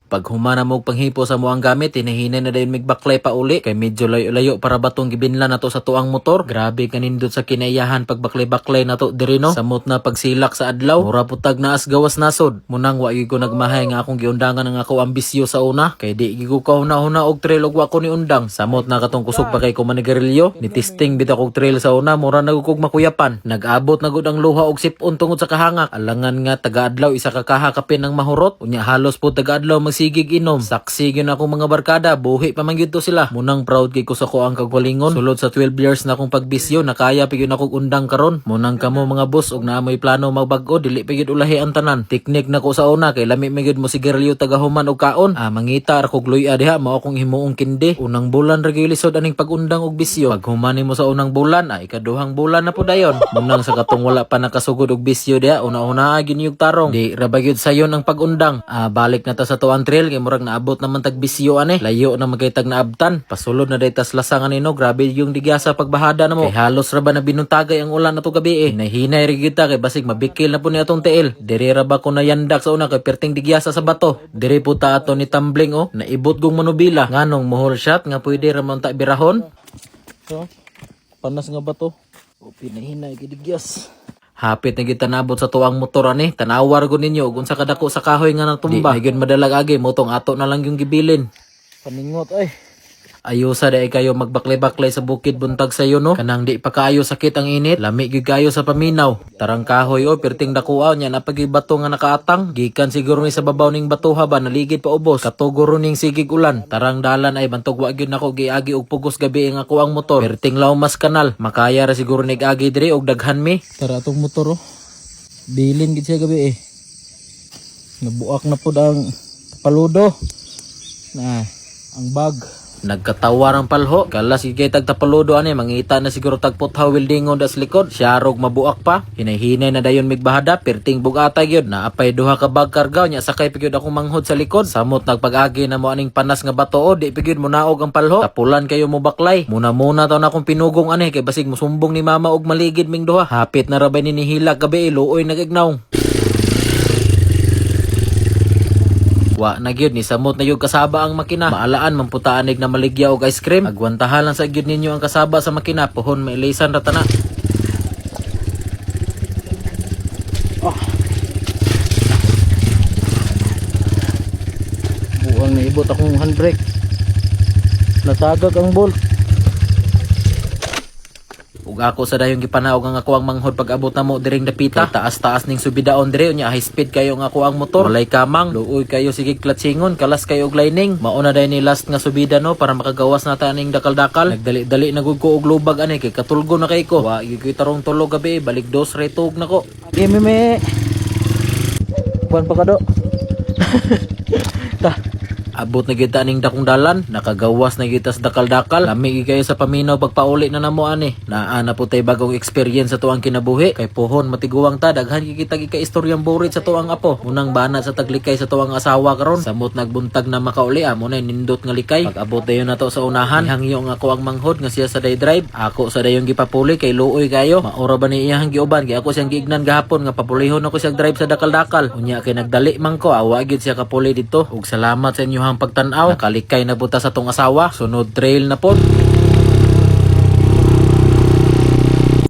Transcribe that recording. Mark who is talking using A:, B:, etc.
A: Pag humana mo panghipo sa muang gamit, hinahinay na dayon migbaklay pa uli kay medyo layo-layo para batong gibinlan nato sa tuang motor. Grabe kanindot sa kinaiyahan pagbaklay-baklay nato diri no. Samot na pagsilak sa adlaw, mura putag naas gawas nasod. Munang wa gyud ko nagmahay nga akong giundangan ang ako ambisyo sa una kay di gyud ko kahuna-huna og trail og wa ko ni undang. Samot na katong kusog pa kay ko manigarilyo, ni testing bitaw kog trail sa una, mura na kog makuyapan. Nag-abot na gud ang luha og sipon tungod sa kahangak. Alangan nga taga-adlaw isa ka kaha kapin ang mahurot. Unya halos po taga-adlaw sigig inom. Saksi gyud akong mga barkada, buhi pa man gyud to sila. Munang proud kay ko sa ko ang kagwalingon. Sulod sa 12 years na akong pagbisyo, nakaya pa gyud akong undang karon. Munang kamo mga boss og naamoy plano magbag-o, dili pa gyud ulahi ang tanan. Teknik na ko sa una kay lami man gyud mo sigarilyo tagahuman og kaon. Mangita ra kog luya diha, mao akong himuong kindi. Unang bulan ra gyud lisod aning pagundang og bisyo. Pag humani mo sa unang bulan, ikaduhang bulan na po dayon. Munang sa katong wala pa nakasugod og bisyo diha, una-una gyud yung tarong. Di ra ba gyud sayon ang pagundang. Balik na ta sa tuan trail kay murag naabot naman tag bisyo ani. Layo na magkay naabtan. Pasulod na daytas lasangan nino, grabe yung digyasa pagbahada na mo. Kay halos ra ba na binuntagay ang ulan nato gabi Nahinay ra gyud ta kay basig mabikil na po ni atong tiil. Diri ra ba ko nayandak sa una kay perting digyasa sa bato. Diri po ta ato ni tumbling naibot gong manubila. Nganong mohol shot nga pwede ra man ta birahon. So, panas nga bato. Pinahinay kay digyas. Hapit na kita nabot sa tuang motor ani. Tanawar ko ninyo kung sa kadako sa kahoy nga natumba. Di gyud madalag agi motong ato na lang yung gibilin. Paningot ay. Ayusa dai kayo magbaklay-baklay sa bukid buntag sayo no. Kanang di pa kaayo sakit ang init. Lami gyud kayo sa paminaw. Tarang kahoy perting dakuaw nya napagi bato nga nakaatang. Gikan siguro ni sa babaw ning batuha ba naligid pa ubos. Katuguro ning sigig ulan. Tarang dalan ay bantog wa gyud nako giagi og pugos gabi ang ako ang motor. Perting Laumas kanal. Makaya ra siguro nig agi diri og daghan mi. Tara atong motor Bilin gid siya gabi Nabuak na pud ang paludo. Ang bag. Nagkatawar ang palho. Kala sige tag tapaludo ani, mangita na siguro tag puthaw weldingon das likod. Siyarog mabuak pa. Hinay-hinay na dayon migbahada, perting bugata gyud. Naapay duha ka bag kargaw nya sakay pyud akong manghod sa likod. Samot nagpag-agi na mo aning panas nga bato di pyud mo naog ang palho. Tapulan kayo mo baklay. Muna taw na akong pinugong ani kay basig mosumbong ni mama og maligid ming duha. Hapit na ra ba ni nihilak gabi luoy nagignaw. Wa na gyud ni samot na yung kasaba ang makina. Maalaan mamputaanig na maligya og ice cream. Agwantahan lang sa gyud ninyo ang kasaba sa makina. Pohon mailisan ra tana. Buang na ibot akong handbrake. Natagag ang bolt. Ug ako sa dayong gipanaog ang ako ang manghod pag abot na mo diring dapita. Taas-taas ning subidaon dire unya high speed kayo ang ako ang motor. Walay kamang, luoy kayo sige klatsingon, kalas kayo og lining. Mauna day ni last nga subida no para makagawas na ta ning dakal-dakal. Nagdali-dali na gud ko og lubag ani kay katulgo na kay ko. Wa gyud tarong tulog gabi, balik dos retog nako. Gimeme. Kuan pa kado. Ta abot na kita ning dakong dalan, nakagawas na kita sa dakal-dakal. Lami kayo sa paminaw pagpauli na namo ani. Naa na po tay bagong experience sa tuang kinabuhi. Kay pohon matiguwang ta, daghan kita gika-istoryang burit sa tuang apo. Munang bana sa taglikay sa tuang asawa karon. Samot nagbuntag na makauli amo na nindot nga likay. Pag abot dayon nato sa unahan, hangyo nga ako ang manghod nga siya sa day drive. Ako sa dayong gipapuli kay luoy kayo. Maura ba ni iyang giuban kay ako siyang giignan gahapon nga papulihon ako siyang drive sa dakal-dakal. Unya kay nagdali man ko, awa gyud siya kapuli dito. Ug salamat sa inyo ang pagtan-aw. Nakalikay na buta sa tong asawa. Sunod trail na pod.